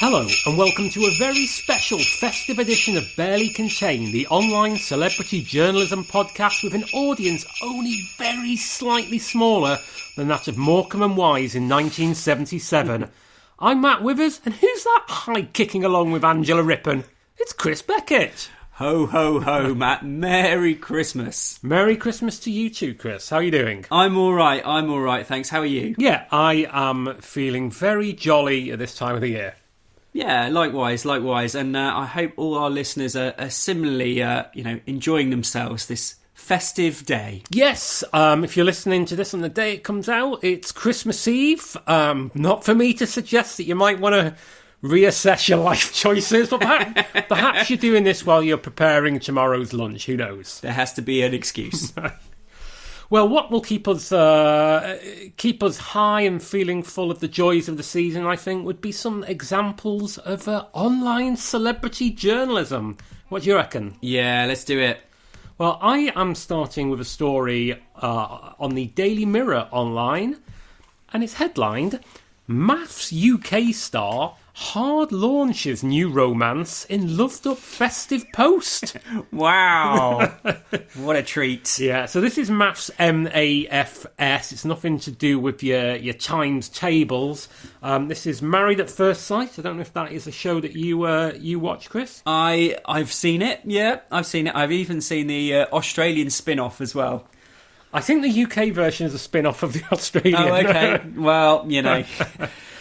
Hello and welcome to a very special festive edition of Barely Contained, the online celebrity journalism podcast with an audience only very slightly smaller than that of Morecambe and Wise in 1977. I'm Matt Withers, and who's that high-kicking along with Angela Rippon? It's Chris Beckett. Ho, ho, ho, Matt. Merry Christmas. Merry Christmas to you too, Chris. How are you doing? I'm all right, thanks. How are you? Yeah, I am feeling very jolly at this time of the year. Yeah, likewise. And I hope all our listeners are similarly, enjoying themselves this festive day. Yes, if you're listening to this on the day it comes out, it's Christmas Eve. Not for me to suggest that you might want to reassess your life choices, but perhaps you're doing this while you're preparing tomorrow's lunch. Who knows? There has to be an excuse. Well, what will keep us high and feeling full of the joys of the season, I think, would be some examples of online celebrity journalism. What do you reckon? Yeah, let's do it. Well, I am starting with a story on the Daily Mirror online, and it's headlined, MAFS UK star hard launches new romance in loved-up festive post. Wow. What a treat. Yeah, so this is MAFS, MAFS. It's nothing to do with your times tables. This is Married at First Sight. I don't know if that is a show that you watch, Chris. I've seen it, yeah. I've seen it. I've even seen the Australian spin-off as well. I think the UK version is a spin-off of the Australian. Oh, okay. Well, you know...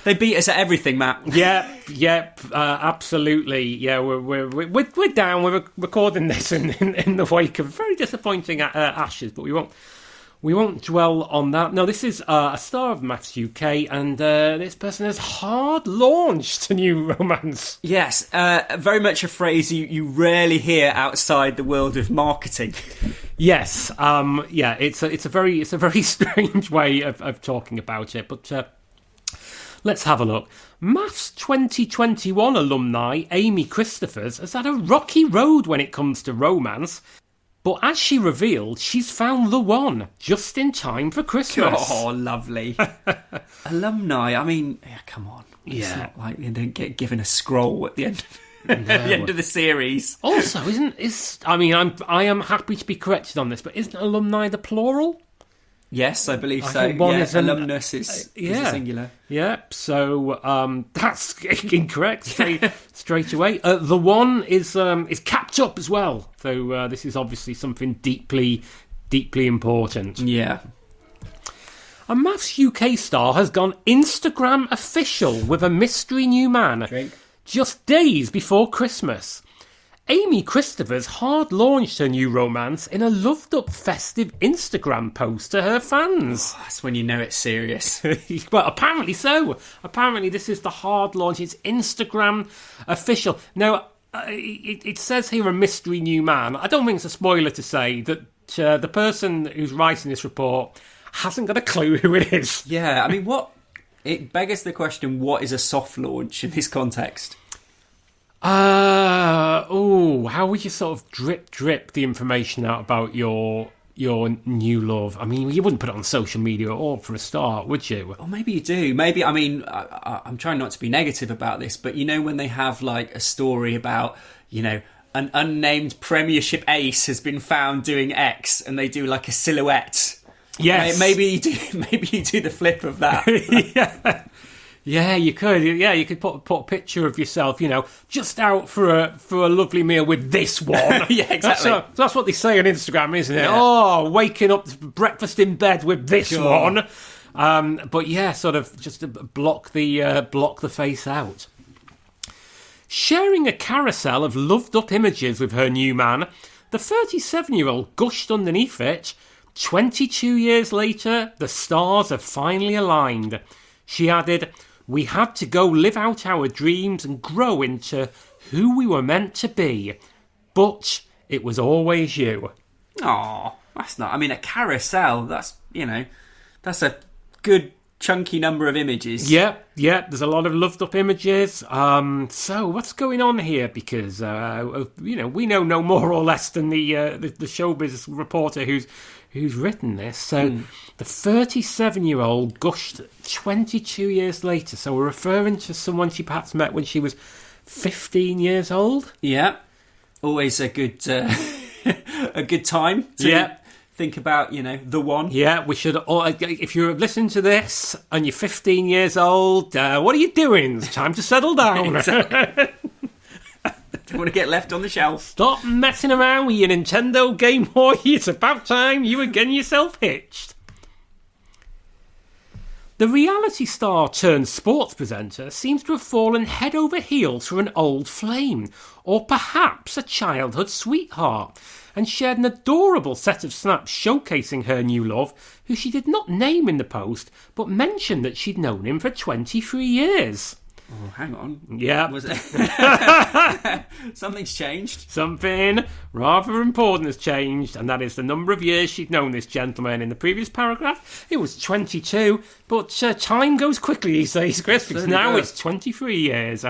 They beat us at everything, Matt. Yep, absolutely. Yeah, we're down. We're recording this in the wake of very disappointing Ashes, but we won't dwell on that. No, this is a star of MAFS UK, and this person has hard launched a new romance. Yes, very much a phrase you rarely hear outside the world of marketing. Yes, it's a very strange way of talking about it, but. Let's have a look. MAFS 2021 alumni Amy Christophers has had a rocky road when it comes to romance, but as she revealed, she's found the one just in time for Christmas. Oh, lovely. Alumni, I mean, yeah, come on. It's not like they don't get given a scroll at the end at the end of the series. Also, I am happy to be corrected on this, but isn't alumni the plural? Yes, I believe so. Alumnus is a singular. Yep, so that's incorrect straight away. The one is capped up as well. So this is obviously something deeply, deeply important. Yeah. A MAFS UK star has gone Instagram official with a mystery new man just days before Christmas. Amy Christophers hard launched her new romance in a loved-up festive Instagram post to her fans. Oh, that's when you know it's serious. Well, apparently so. Apparently this is the hard launch. It's Instagram official. Now, it says here a mystery new man. I don't think it's a spoiler to say that the person who's writing this report hasn't got a clue who it is. Yeah, I mean, it beggars the question, what is a soft launch in this context? How would you sort of drip the information out about your new love? I mean, you wouldn't put it on social media at all for a start, would you? Or maybe you do. Maybe, I mean, I'm trying not to be negative about this, but you know when they have like a story about, you know, an unnamed Premiership ace has been found doing X, and they do like a silhouette. Yes. Maybe you do the flip of that. Yeah. Yeah, you could. Yeah, you could put a picture of yourself, you know, just out for a lovely meal with this one. Yeah, exactly. That's what they say on Instagram, isn't it? Yeah. Oh, waking up breakfast in bed with this one. But yeah, sort of just to block the face out. Sharing a carousel of loved-up images with her new man, the 37-year-old gushed underneath it. 22 years later, the stars have finally aligned. She added, "We had to go live out our dreams and grow into who we were meant to be. But it was always you." Oh, that's not... I mean, a carousel, that's a good chunky number of images. Yeah, there's a lot of loved up images. So what's going on here? Because we know no more or less than the showbiz reporter who's written this. So the 37-year-old gushed 22 years later. So we're referring to someone she perhaps met when she was 15 years old. Yeah, always a good a good time to think about, the one. Yeah, we should all, if you're listening to this and you're 15 years old, what are you doing? It's time to settle down. Don't want to get left on the shelf. Stop messing around with your Nintendo Game Boy. It's about time you were getting yourself hitched. The reality star turned sports presenter seems to have fallen head over heels for an old flame, or perhaps a childhood sweetheart, and shared an adorable set of snaps showcasing her new love, who she did not name in the post, but mentioned that she'd known him for 23 years. Oh, hang on. Yeah. Was it? Something's changed. Something rather important has changed, and that is the number of years she'd known this gentleman. In the previous paragraph, it was 22, but time goes quickly these days, Chris, because now it's 23 years.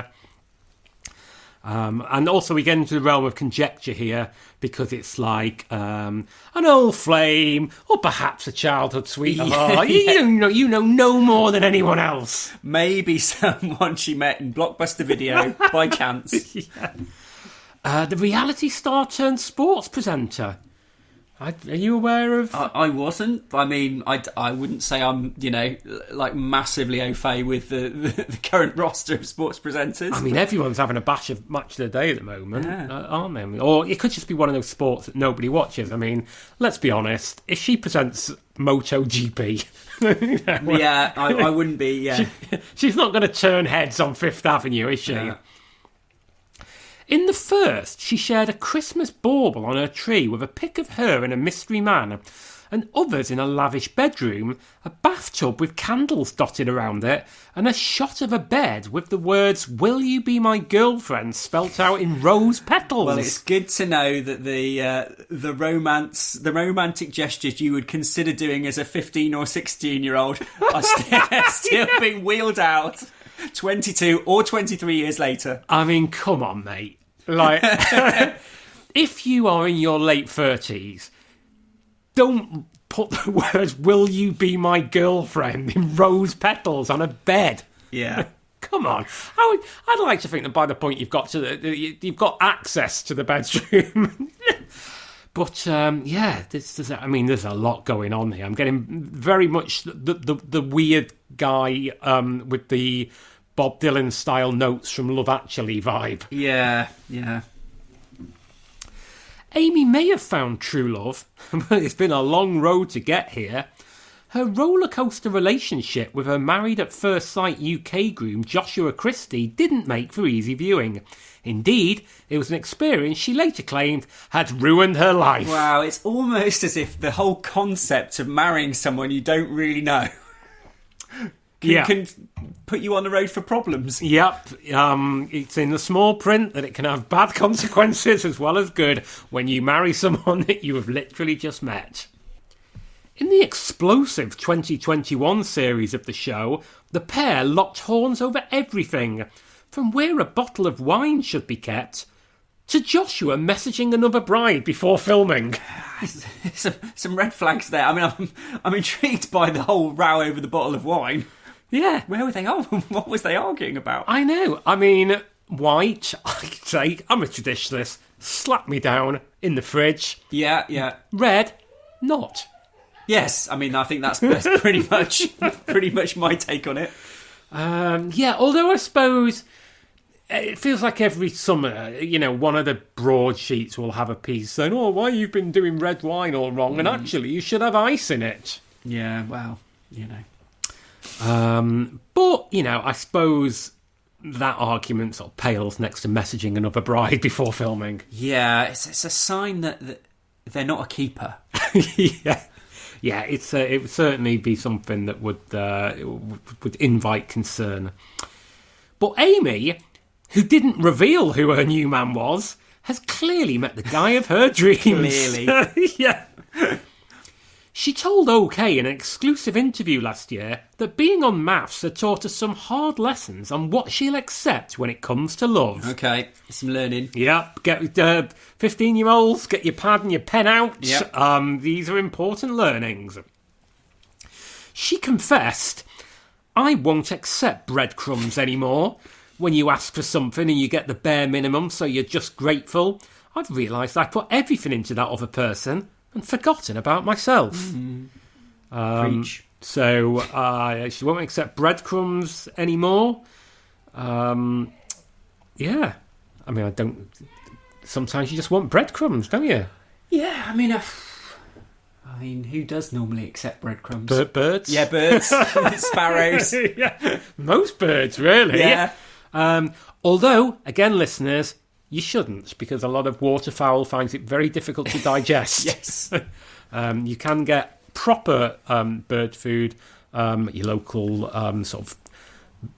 And also we get into the realm of conjecture here, because it's like an old flame, or perhaps a childhood sweetheart. Yeah. You know no more than anyone else. Maybe someone she met in Blockbuster Video by chance. Yeah. The reality star turned sports presenter. Are you aware of... I wasn't. I mean, I wouldn't say I'm, like massively au fait with the current roster of sports presenters. I mean, everyone's having a bash of match of the day at the moment, aren't they? Or it could just be one of those sports that nobody watches. I mean, let's be honest. If she presents MotoGP... Yeah, I wouldn't be, yeah. She's not going to turn heads on Fifth Avenue, is she? Yeah. In the first, she shared a Christmas bauble on her tree with a pic of her and a mystery man, and others in a lavish bedroom, a bathtub with candles dotted around it, and a shot of a bed with the words, "Will you be my girlfriend?" spelt out in rose petals. Well, it's good to know that the romantic gestures you would consider doing as a 15 or 16-year-old are still being wheeled out 22 or 23 years later. I mean, come on, mate. Like, if you are in your late 30s, don't put the words "Will you be my girlfriend?" in rose petals on a bed. Yeah. Come on. I'd like to think that by the point you've got to you've got access to the bedroom. But there's a lot going on here. I'm getting very much the weird guy with the Bob Dylan style notes from Love Actually vibe. Yeah. Amy may have found true love, but it's been a long road to get here. Her rollercoaster relationship with her Married at First Sight UK groom Joshua Christie didn't make for easy viewing. Indeed, it was an experience she later claimed had ruined her life. Wow, it's almost as if the whole concept of marrying someone you don't really know can put you on the road for problems. Yep. It's in the small print that it can have bad consequences as well as good when you marry someone that you have literally just met. In the explosive 2021 series of the show, the pair locked horns over everything, from where a bottle of wine should be kept to Joshua messaging another bride before filming. Some red flags there. I mean, I'm intrigued by the whole row over the bottle of wine. Yeah. Where were they? What was they arguing about? I know. I mean, white, I could say, I'm a traditionalist. Slap me down in the fridge. Yeah. Red, not. Yes, I mean, I think that's pretty much my take on it. Although I suppose it feels like every summer, one of the broadsheets will have a piece saying, "Oh, why you've been doing red wine all wrong, and actually you should have ice in it." Yeah, well, But, I suppose that argument sort of pales next to messaging another bride before filming. Yeah, it's a sign that they're not a keeper. Yeah, it would certainly be something that would invite concern. But Amy, who didn't reveal who her new man was, has clearly met the guy of her dreams. Clearly. Yeah. She told OK in an exclusive interview last year that being on MAFS had taught her some hard lessons on what she'll accept when it comes to love. Okay, some learning. Yep, get 15-year-olds, get your pad and your pen out. Yep. These are important learnings. She confessed, I won't accept breadcrumbs anymore. When you ask for something and you get the bare minimum, so you're just grateful, I've realised I put everything into that other person and forgotten about myself. Preach. So she won't accept breadcrumbs anymore. Yeah. I mean, I don't... Sometimes you just want breadcrumbs, don't you? Yeah, I mean, who does normally accept breadcrumbs? Birds? Yeah, birds. Sparrows. Yeah. Most birds, really. Yeah. Although, again, listeners, you shouldn't, because a lot of waterfowl finds it very difficult to digest. Yes. You can get proper bird food at your local sort of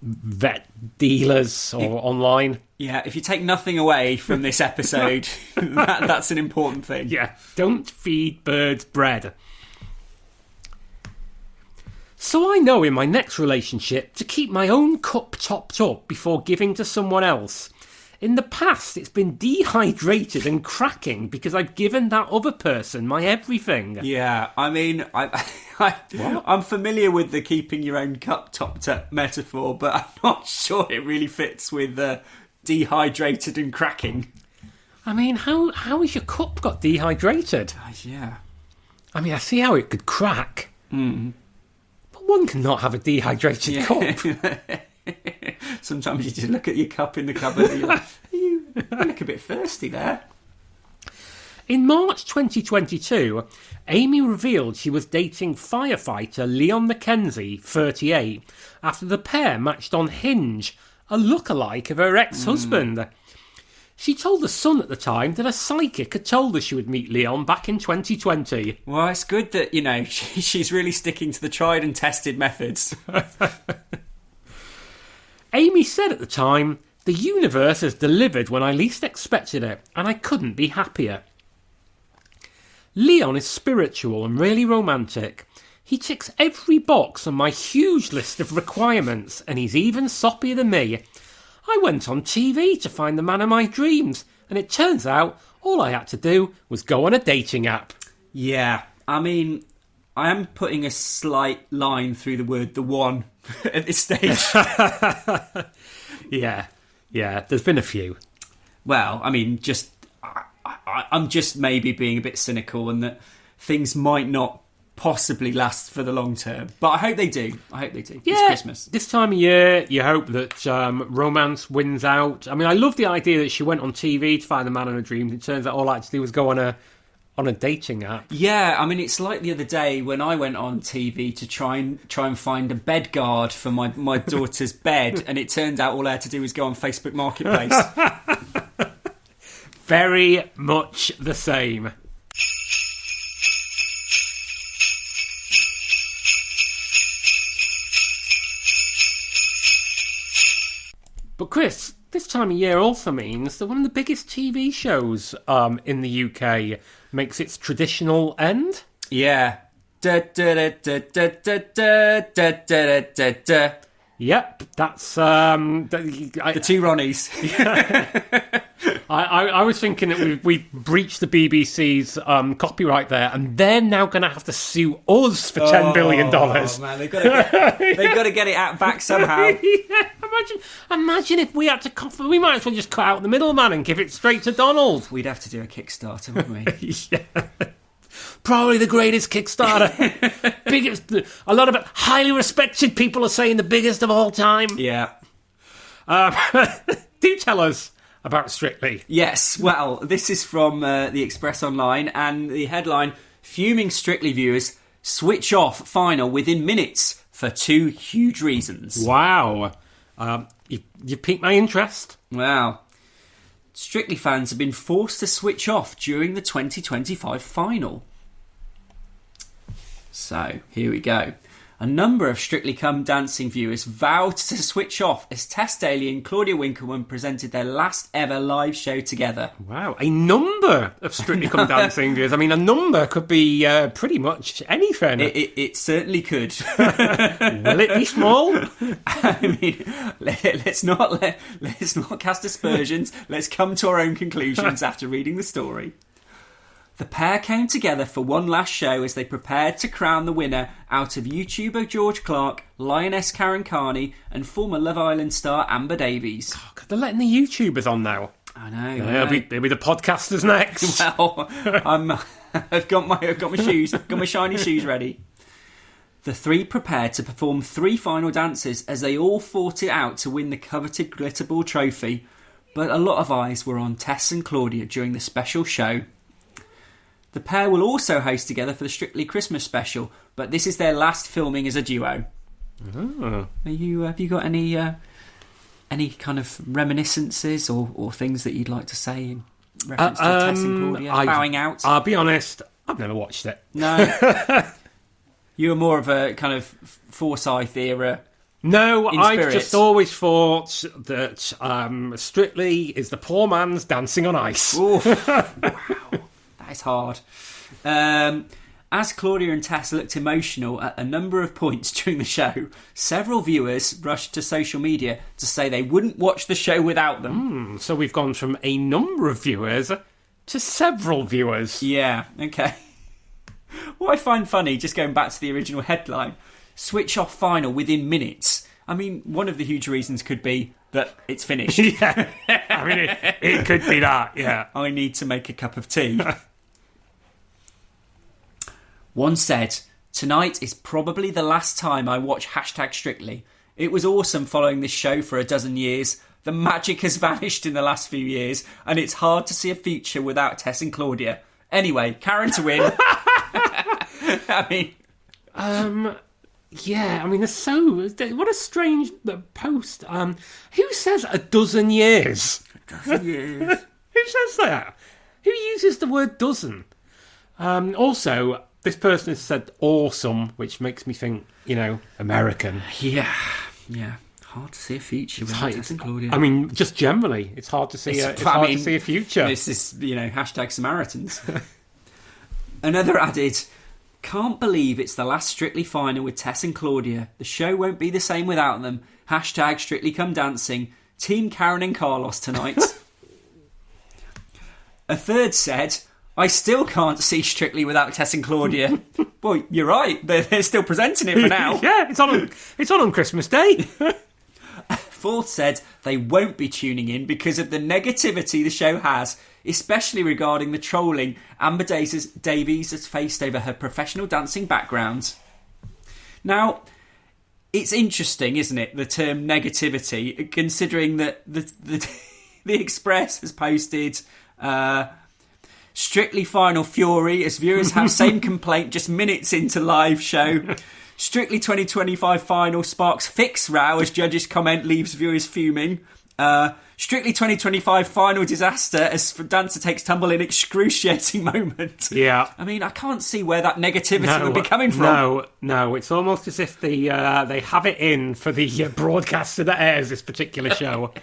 vet dealers or online. Yeah, if you take nothing away from this episode, that's an important thing. Yeah, don't feed birds bread. So I know in my next relationship to keep my own cup topped up before giving to someone else. In the past, it's been dehydrated and cracking because I've given that other person my everything. Yeah, I mean, I'm familiar with the keeping your own cup topped up metaphor, but I'm not sure it really fits with dehydrated and cracking. I mean, how has your cup got dehydrated? Yeah. I mean, I see how it could crack. Mm. But one cannot have a dehydrated cup. Sometimes you just look at your cup in the cupboard and you're like, you look a bit thirsty there. In March 2022, Amy revealed she was dating firefighter Leon Mackenzie, 38, after the pair matched on Hinge, a lookalike of her ex-husband. She told The Sun at the time that a psychic had told her she would meet Leon back in 2020. Well, it's good that, she's really sticking to the tried and tested methods. Amy said at the time, the universe has delivered when I least expected it, and I couldn't be happier. Leon is spiritual and really romantic. He ticks every box on my huge list of requirements, and he's even soppier than me. I went on TV to find the man of my dreams, and it turns out all I had to do was go on a dating app. Yeah, I mean, I am putting a slight line through the word "the one" at this stage. Yeah, there's been a few. Well, I mean, I'm just maybe being a bit cynical and that things might not possibly last for the long term. But I hope they do. Yeah, it's Christmas. This time of year, you hope that romance wins out. I mean, I love the idea that she went on TV to find the man of her dreams. It turns out all I had to do was go on a dating app. Yeah, I mean, it's like the other day when I went on TV to try and find a bed guard for my daughter's bed, and it turned out all I had to do was go on Facebook Marketplace. Very much the same. But Chris, this time of year also means that one of the biggest TV shows in the UK makes its traditional end. Yeah. Da, da, da, da, da, da, da, da, da, da, da. Yep, that's the two Ronnies. I was thinking that we breached the BBC's copyright there, and they're now going to have to sue us for $10 billion. Oh man, they've got to get it back somehow. Yeah, imagine if we had to. We might as well just cut out the middleman and give it straight to Donald. We'd have to do a Kickstarter, wouldn't we? Yeah. Probably the greatest Kickstarter. Biggest. A lot of highly respected people are saying the biggest of all time. Yeah. Do tell us about Strictly. Yes, well, this is from the Express Online, and the headline, Fuming Strictly viewers switch off final within minutes for two huge reasons. Wow. You piqued my interest. Wow. Strictly fans have been forced to switch off during the 2025 final. So, here we go. A number of Strictly Come Dancing viewers vowed to switch off as Tess Daly and Claudia Winkleman presented their last ever live show together. Wow, a number of Strictly Come Dancing viewers. I mean, a number could be pretty much anything. It certainly could. Will it be small? I mean, let's not cast aspersions. Let's come to our own conclusions after reading the story. The pair came together for one last show as they prepared to crown the winner out of YouTuber George Clark, Lioness Karen Carney, and former Love Island star Amber Davies. Oh, God, they're letting the YouTubers on now. I know. They'll be the podcasters next. Well, I've got my shoes, got my shiny shoes ready. The three prepared to perform 3 final dances as they all fought it out to win the coveted Glitterball trophy. But a lot of eyes were on Tess and Claudia during the special show. The pair will also host together for the Strictly Christmas special, but this is their last filming as a duo. Oh. Have you got any kind of reminiscences or things that you'd like to say in reference to Tess and Claudia bowing out? I'll be honest, I've never watched it. No. You were more of a kind of Forsyth era. No, in I've spirit. just always thought that Strictly is the poor man's dancing on ice. Oof. Wow. That is hard. As Claudia and Tess looked emotional at a number of points during the show, several viewers rushed to social media to say they wouldn't watch the show without them. So we've gone from a number of viewers to several viewers. Yeah, okay. What I find funny, just going back to the original headline, switch off final within minutes. I mean, one of the huge reasons could be that it's finished. Yeah, I mean, it could be that, yeah. I need to make a cup of tea. One said, "Tonight is probably the last time I watch #Strictly. It was awesome following this show for a dozen years. The magic has vanished in the last few years, and it's hard to see a future without Tess and Claudia. Anyway, Karen to win." I mean... Yeah, I mean, what a strange post. Who says a dozen years? A dozen years. Who says that? Who uses the word dozen? Also, this person has said awesome, which makes me think, American. Yeah. Hard to see a future without Tess and Claudia. I mean, just generally, it's hard to see to see a future. This is, #Samaritans. Another added, "Can't believe it's the last Strictly final with Tess and Claudia. The show won't be the same without them. #Strictly Come Dancing. Team Karen and Carlos tonight." A third said, "I still can't see Strictly without Tess and Claudia." Well, you're right. They're still presenting it for now. Yeah, it's on Christmas Day. Fourth said they won't be tuning in because of the negativity the show has, especially regarding the trolling Amber Davies has faced over her professional dancing background. Now, it's interesting, isn't it, the term negativity, considering that the Express has posted Strictly Final Fury as viewers have same complaint just minutes into live show. Strictly 2025 final sparks fix row as judges comment leaves viewers fuming. Strictly 2025 final disaster as dancer takes tumble in excruciating moment. Yeah. I mean, I can't see where that negativity would be coming from. No. It's almost as if they have it in for the broadcaster that airs this particular show.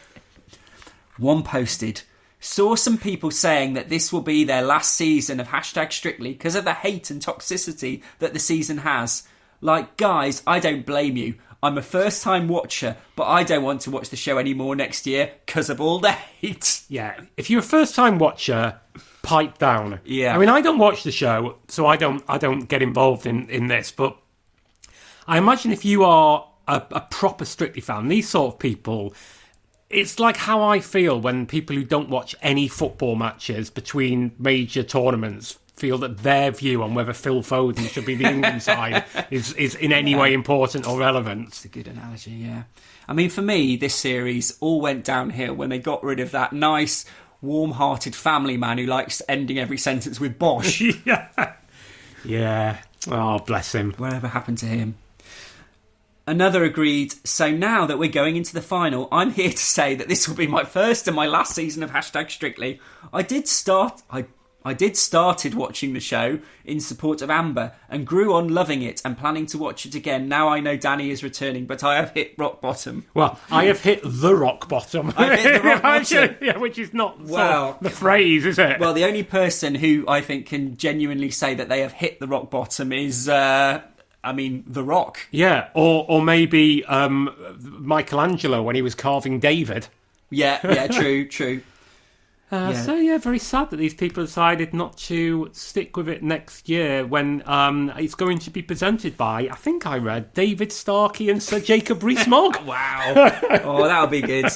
One posted, "Saw some people saying that this will be their last season of #Strictly because of the hate and toxicity that the season has. Like, guys, I don't blame you. I'm a first-time watcher, but I don't want to watch the show anymore next year because of all the hate." Yeah, if you're a first-time watcher, pipe down. Yeah. I mean, I don't watch the show, so I don't get involved in this, but I imagine if you are a proper Strictly fan, these sort of people, it's like how I feel when people who don't watch any football matches between major tournaments feel that their view on whether Phil Foden should be the England side is in any way important or relevant. It's a good analogy, yeah. I mean, for me, this series all went downhill when they got rid of that nice, warm-hearted family man who likes ending every sentence with Bosh. Yeah. Oh, bless him. Whatever happened to him? Another agreed, "So now that we're going into the final, I'm here to say that this will be my first and my last season of #Strictly. I did start I did started watching the show in support of Amber and grew on loving it and planning to watch it again. Now I know Danny is returning, but I have hit rock bottom. Well, I have hit the rock bottom. I've hit the rock bottom. Yeah, which is not Well, the phrase, is it? Well, the only person who I think can genuinely say that they have hit the rock bottom is, The Rock. Yeah, or maybe Michelangelo when he was carving David. Yeah, true. So, very sad that these people decided not to stick with it next year when it's going to be presented by, I think I read, David Starkey and Sir Jacob Rees-Mogg. Wow. Oh, that'll be good.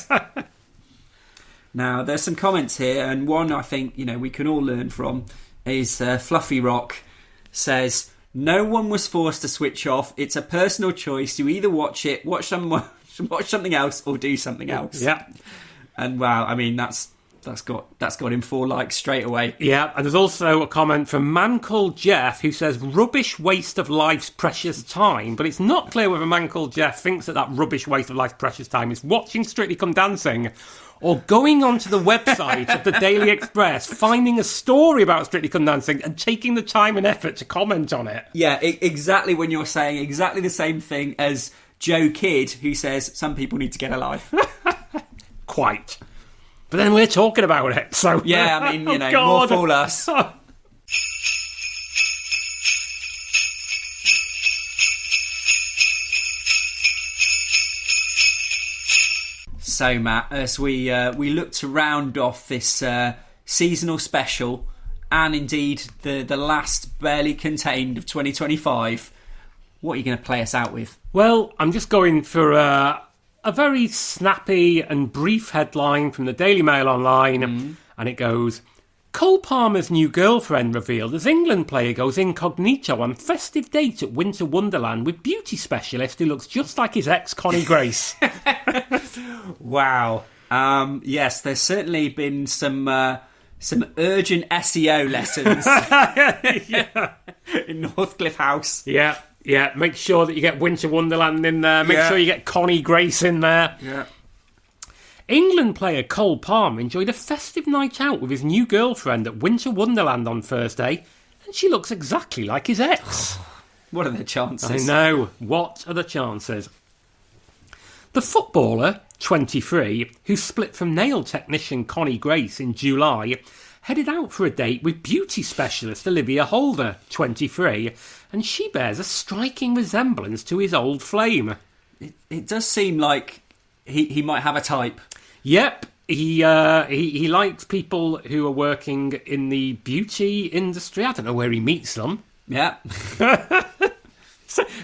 Now, there's some comments here, and one I think, we can all learn from is Fluffy Rock says, no one was forced to switch off. It's a personal choice. You either watch it, watch something else, or do something else. Yeah. And wow, that's got him 4 likes straight away. Yeah, and there's also a comment from Man Called Jeff who says, rubbish waste of life's precious time. But it's not clear whether Man Called Jeff thinks that rubbish waste of life's precious time is watching Strictly Come Dancing or going onto the website of the Daily Express, finding a story about Strictly Come Dancing and taking the time and effort to comment on it. Yeah, exactly when you're saying exactly the same thing as Joe Kidd, who says some people need to get a life. Quite. But then we're talking about it, so... Yeah, more fool us. So, Matt, as we look to round off this seasonal special, and indeed the last barely contained of 2025, what are you going to play us out with? Well, I'm just going for a very snappy and brief headline from the Daily Mail Online, and it goes, Cole Palmer's new girlfriend revealed as England player goes incognito on festive date at Winter Wonderland with beauty specialist who looks just like his ex, Connie Grace. Wow. Yes, there's certainly been some urgent SEO lessons in Northcliffe House. Yeah. Make sure that you get Winter Wonderland in there. Make sure you get Connie Grace in there. Yeah. England player Cole Palmer enjoyed a festive night out with his new girlfriend at Winter Wonderland on Thursday, and she looks exactly like his ex. What are the chances? I know. What are the chances? The footballer, 23, who split from nail technician Connie Grace in July, headed out for a date with beauty specialist Olivia Holder, 23, and she bears a striking resemblance to his old flame. It does seem like he might have a type. Yep. He likes people who are working in the beauty industry. I don't know where he meets them. Yeah.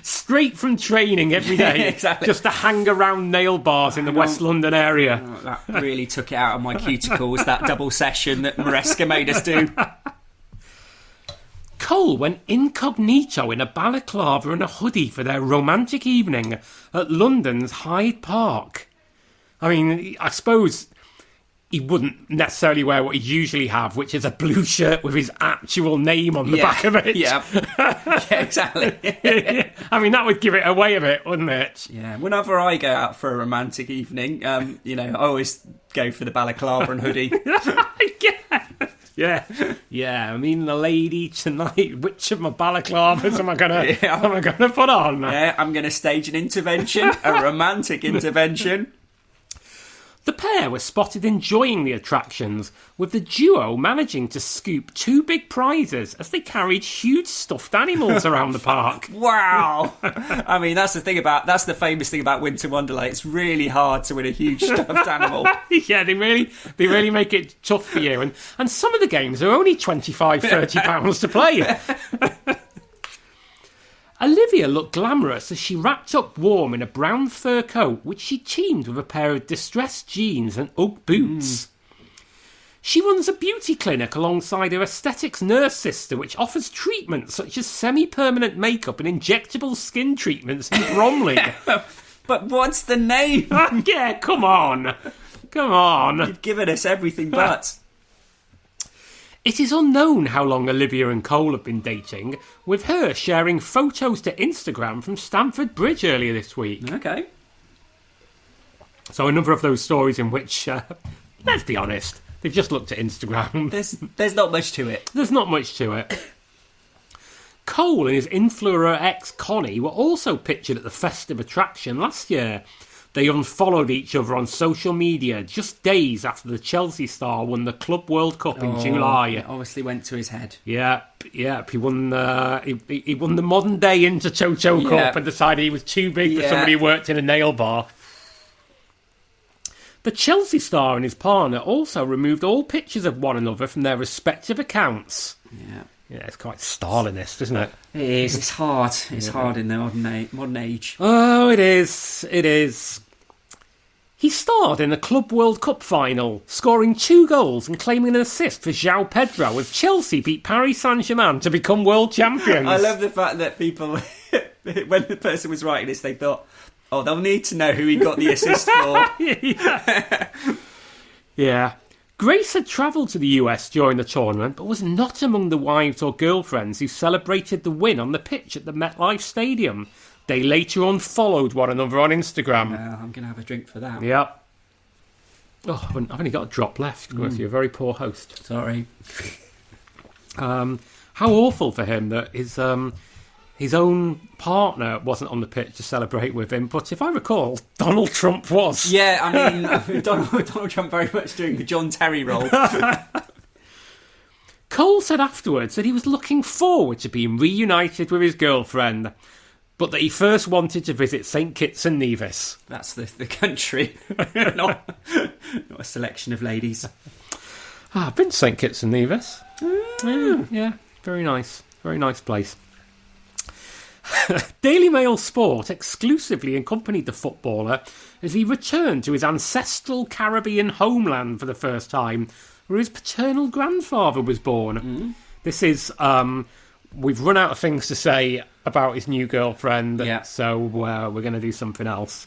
Straight from training every day. Exactly. Just to hang around nail bars in the West London area. Oh, that really took it out of my cuticles, that double session that Maresca made us do. Cole went incognito in a balaclava and a hoodie for their romantic evening at London's Hyde Park. I mean, I suppose he wouldn't necessarily wear what he'd usually have, which is a blue shirt with his actual name on the back of it. Yeah, exactly. I mean, that would give it away a bit, wouldn't it? Yeah, whenever I go out for a romantic evening, I always go for the balaclava and hoodie. Yeah. I mean, the lady tonight. Which of my balaclavas am I gonna put on? Yeah, I'm gonna stage an intervention, a romantic intervention. The pair were spotted enjoying the attractions, with the duo managing to scoop 2 big prizes as they carried huge stuffed animals around the park. Wow! I mean, that's the famous thing about Winter Wonderland. It's really hard to win a huge stuffed animal. Yeah, they really make it tough for you. And some of the games are only £25-30 to play. Olivia looked glamorous as she wrapped up warm in a brown fur coat, which she teamed with a pair of distressed jeans and Ugg boots. She runs a beauty clinic alongside her aesthetics nurse sister, which offers treatments such as semi-permanent makeup and injectable skin treatments in Bromley. But what's the name? Yeah, come on. You've given us everything but... It is unknown how long Olivia and Cole have been dating, with her sharing photos to Instagram from Stamford Bridge earlier this week. Okay. So a number of those stories in which, let's be honest, They've just looked at Instagram. There's not much to it. There's not much to it. Cole and his influencer ex Connie were also pictured at the festive attraction last year. They unfollowed each other on social media just days after the Chelsea star won the Club World Cup in July. It obviously went to his head. Yeah. He won. He won the modern day Intertoto Cup and decided he was too big for somebody who worked in a nail bar. The Chelsea star and his partner also removed all pictures of one another from their respective accounts. Yeah, it's quite Stalinist, isn't it? It is. It's hard. It's hard in the modern age. Oh, it is. It is. He starred in a Club World Cup final, scoring 2 goals and claiming an assist for João Pedro as Chelsea beat Paris Saint-Germain to become world champions. I love the fact that people, when the person was writing this, they thought, oh, they'll need to know who he got the assist for. Yeah. Grace had travelled to the US during the tournament, but was not among the wives or girlfriends who celebrated the win on the pitch at the MetLife Stadium. They later unfollowed one another on Instagram. I'm going to have a drink for that. Yep. Oh, I've only got a drop left. You're a very poor host. Sorry. How awful for him that his own partner wasn't on the pitch to celebrate with him. But if I recall, Donald Trump was. Yeah, I mean, Donald Trump very much doing the John Terry role. Cole said afterwards that he was looking forward to being reunited with his girlfriend, but that he first wanted to visit St Kitts and Nevis. That's the country, not a selection of ladies. I've been to St Kitts and Nevis. Yeah, very nice. Very nice place. Daily Mail Sport exclusively accompanied the footballer as he returned to his ancestral Caribbean homeland for the first time, where his paternal grandfather was born. This is... we've run out of things to say about his new girlfriend, so we're going to do something else.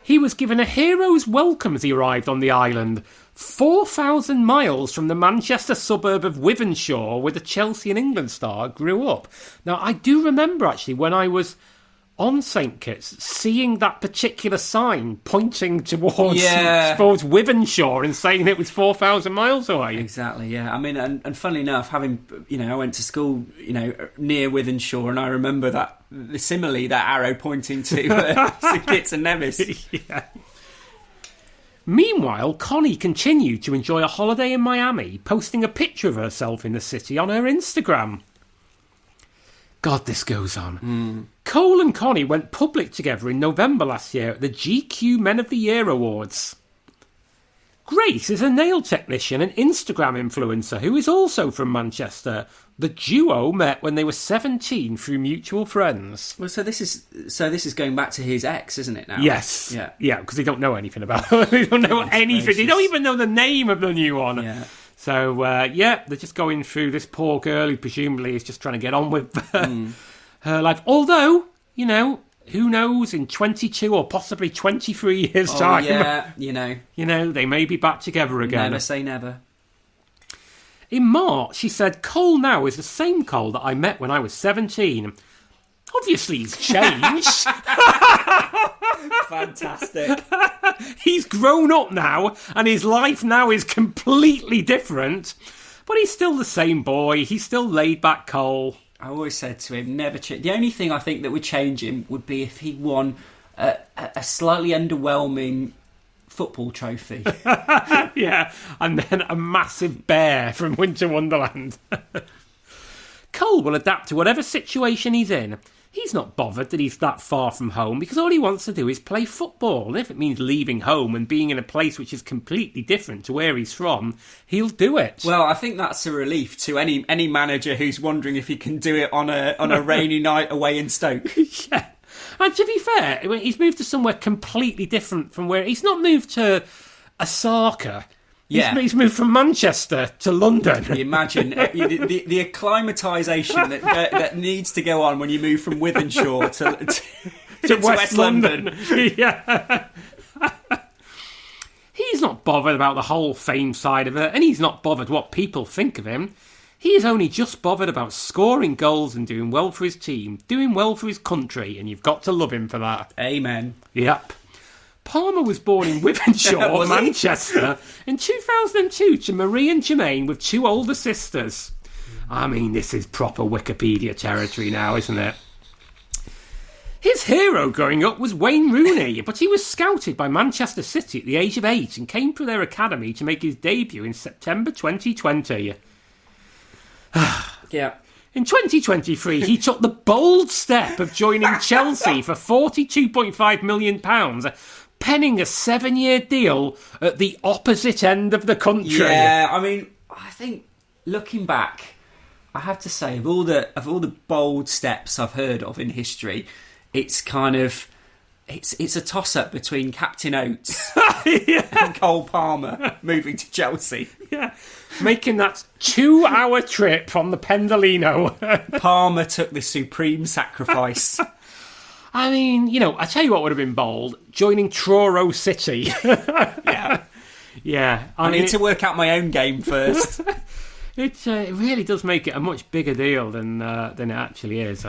He was given a hero's welcome as he arrived on the island, 4,000 miles from the Manchester suburb of Wythenshawe, where the Chelsea and England star grew up. Now, I do remember, actually, when I was on St Kitts, seeing that particular sign pointing towards Wythenshawe and saying it was 4,000 miles away. Exactly, yeah. I mean, and funnily enough, I went to school, near Wythenshawe, and I remember that, similarly, that arrow pointing to St Kitts and Nevis. Yeah. Meanwhile, Connie continued to enjoy a holiday in Miami, posting a picture of herself in the city on her Instagram. God, this goes on. Cole and Connie went public together in November last year at the GQ Men of the Year Awards. Grace is a nail technician and Instagram influencer who is also from Manchester. The duo met when they were 17 through mutual friends. Well, so this is going back to his ex, isn't it now? Yes. Yeah, because they don't know anything about her. They don't know anything. Gracious. They don't even know the name of the new one. Yeah. So, they're just going through this poor girl who presumably is just trying to get on with her life. Although, who knows, in 22 or possibly 23 years' time. Yeah, they may be back together again. Never say never. In March, she said, Cole now is the same Cole that I met when I was 17. Obviously, he's changed. Fantastic. He's grown up now, and his life now is completely different. But he's still the same boy. He's still laid-back Cole. I always said to him, never change. The only thing I think that would change him would be if he won a slightly underwhelming football trophy. Yeah, and then a massive bear from Winter Wonderland. Cole will adapt to whatever situation he's in. He's not bothered that he's that far from home because all he wants to do is play football. And if it means leaving home and being in a place which is completely different to where he's from, he'll do it. Well, I think that's a relief to any manager who's wondering if he can do it on a rainy night away in Stoke. Yeah. And to be fair, he's moved to somewhere completely different from where... He's not moved to Osaka. Yeah. He's moved from Manchester to London. Can you imagine the acclimatisation that needs to go on when you move from Wythenshawe to West London. Yeah. He's not bothered about the whole fame side of it, and he's not bothered what people think of him. He is only just bothered about scoring goals and doing well for his team, doing well for his country, and you've got to love him for that. Amen. Yep. Palmer was born in Wythenshawe, Was he? Manchester, in 2002 to Marie and Jermaine with 2 older sisters. I mean, this is proper Wikipedia territory now, isn't it? His hero growing up was Wayne Rooney, but he was scouted by Manchester City at the age of 8 and came through their academy to make his debut in September 2020. Yeah. In 2023, he took the bold step of joining Chelsea for £42.5 million, penning a 7-year deal at the opposite end of the country. Yeah, I mean, I think looking back, I have to say, of all the bold steps I've heard of in history, it's kind of it's a toss up between Captain Oates and Cole Palmer moving to Chelsea. Yeah, making that 2-hour trip on the Pendolino. Palmer took the supreme sacrifice. I mean, you know, I tell you what would have been bold: joining Truro City. Yeah, yeah. I need to work out my own game first. It really does make it a much bigger deal than it actually is.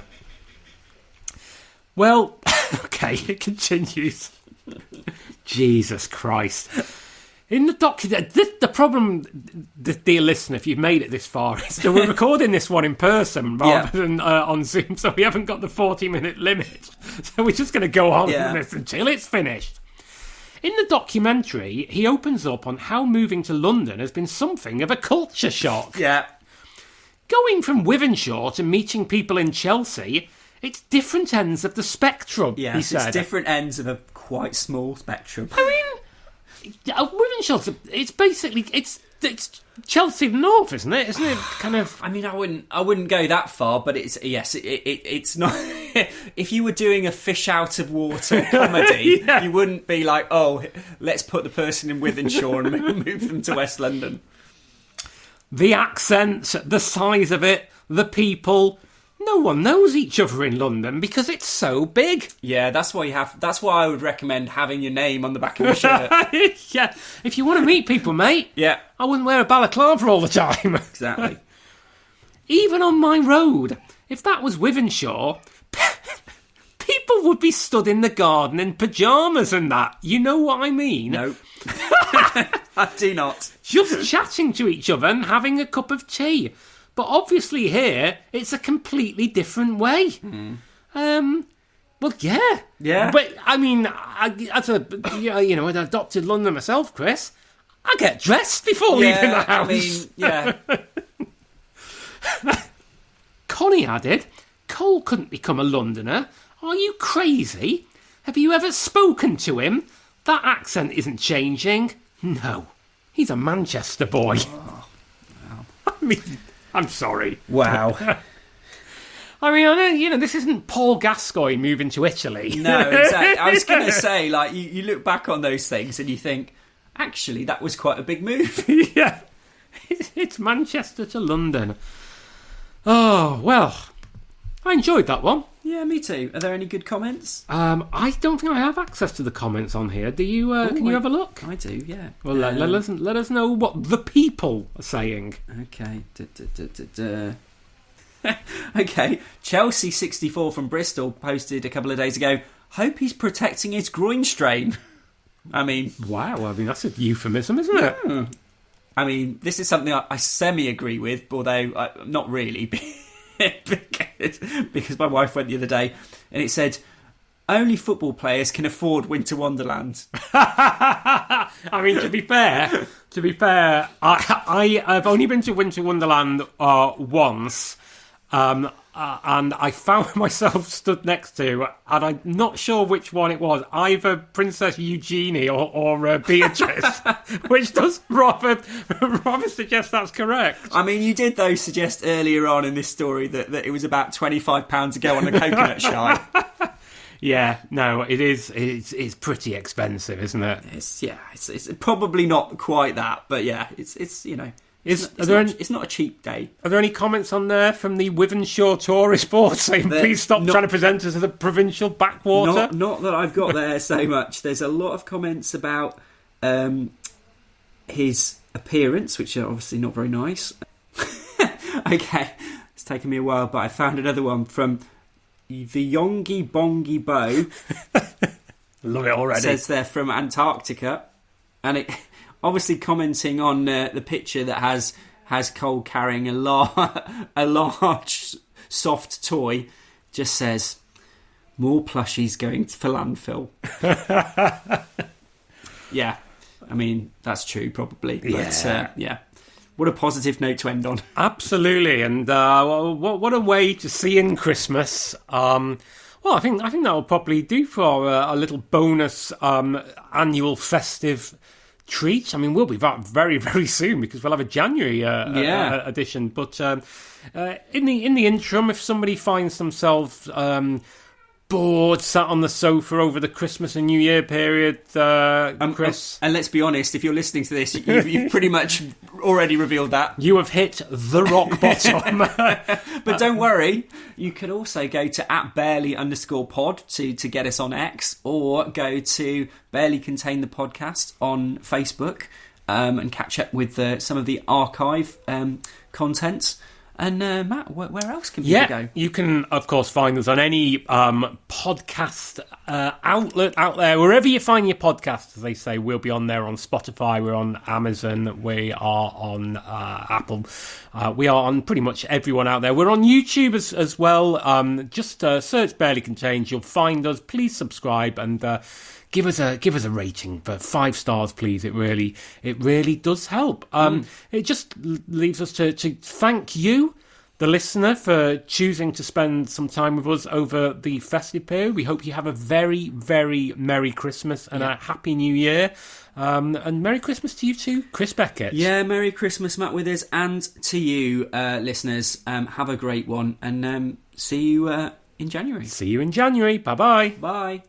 Well, okay, it continues. Jesus Christ. In the document, the problem, dear listener, if you've made it this far, is that we're recording this one in person rather than on Zoom, so we haven't got the 40-minute limit. So we're just going to go on with this until it's finished. In the documentary, he opens up on how moving to London has been something of a culture shock. Yeah. Going from Wythenshawe to meeting people in Chelsea, it's different ends of the spectrum, he said. It's different ends of a quite small spectrum. I mean, Wythenshawe, it's basically, it's Chelsea North, isn't it? Isn't it kind of... I mean, I wouldn't go that far, but it's not... If you were doing a fish out of water comedy, you wouldn't be like, oh, let's pput the person in Wythenshawe and move them to West London. The accent, the size of it, the people... No one knows each other in London because it's so big. Yeah, that's why I would recommend having your name on the back of your shirt. Yeah, if you want to meet people, mate. Yeah. I wouldn't wear a balaclava all the time. Exactly. Even on my road, if that was Wythenshawe, people would be stood in the garden in pyjamas and that. You know what I mean? No. I do not. Just chatting to each other and having a cup of tea. But obviously here, it's a completely different way. Well, yeah. Yeah. But, I mean, as an adopted Londoner myself, Chris, I get dressed before leaving the house. I mean, yeah. Connie added, Cole couldn't become a Londoner. Are you crazy? Have you ever spoken to him? That accent isn't changing. No. He's a Manchester boy. Oh, wow. I mean... I'm sorry. Wow. I mean, I know, this isn't Paul Gascoigne moving to Italy. No, exactly. I was going to say, like, you look back on those things and you think, actually, that was quite a big move. Yeah. It's Manchester to London. Oh, well, I enjoyed that one. Yeah, me too. Are there any good comments? I don't think I have access to the comments on here. Do you? Can you have a look? I do, yeah. Well, let us know what the people are saying. Okay. Okay. Chelsea 64 from Bristol posted a couple of days ago. Hope he's protecting his groin strain. I mean, wow. I mean, that's a euphemism, isn't it? I mean, this is something I semi-agree with, although not really. because my wife went the other day and it said only football players can afford Winter Wonderland. I mean, to be fair, I've only been to Winter Wonderland once, and I found myself stood next to, and I'm not sure which one it was, either Princess Eugenie or Beatrice, which does rather suggest that's correct. I mean, you did, though, suggest earlier on in this story that it was about £25 to go on a coconut shy. Yeah, no, it is. It's pretty expensive, isn't it? It's probably not quite that, but yeah, it's not a cheap day. Are there any comments on there from the Wythenshawe Tourist Board saying please stop trying to present us as a provincial backwater? Not that I've got there so much. There's a lot of comments about his appearance, which are obviously not very nice. Okay, it's taken me a while, but I found another one from the Yongi Bongi Bo. Love it already. It says they're from Antarctica, and it obviously commenting on the picture that has Cole carrying a large soft toy, just says, more plushies going for landfill. Yeah, I mean, that's true, probably. But, yeah. What a positive note to end on. Absolutely, and what a way to see in Christmas. Well, I think that will probably do for a little bonus annual festive treat. I mean, we'll be back very, very soon because we'll have a January edition. But in the interim, if somebody finds themselves bored, sat on the sofa over the Christmas and New Year period, Chris. And let's be honest, if you're listening to this, you've pretty much already revealed that. You have hit the rock bottom. But don't worry, you could also go to @barely_pod to get us on X, or go to Barely Contain the Podcast on Facebook and catch up with some of the archive contents. And Matt, where else can people go? You can, of course, find us on any podcast outlet out there. Wherever you find your podcasts, as they say, we'll be on there on Spotify, we're on Amazon, we are on Apple. We are on pretty much everyone out there. We're on YouTube as well. Just search Barely Contained, you'll find us. Please subscribe and give us a rating for 5 stars, please. It really does help. It just leaves us to thank you, the listener, for choosing to spend some time with us over the festive period. We hope you have a very, very Merry Christmas and a Happy New Year. And Merry Christmas to you too, Chris Beckett. Yeah, Merry Christmas, Matt Withers, and to you, listeners. Have a great one, and see you in January. See you in January. Bye-bye. Bye.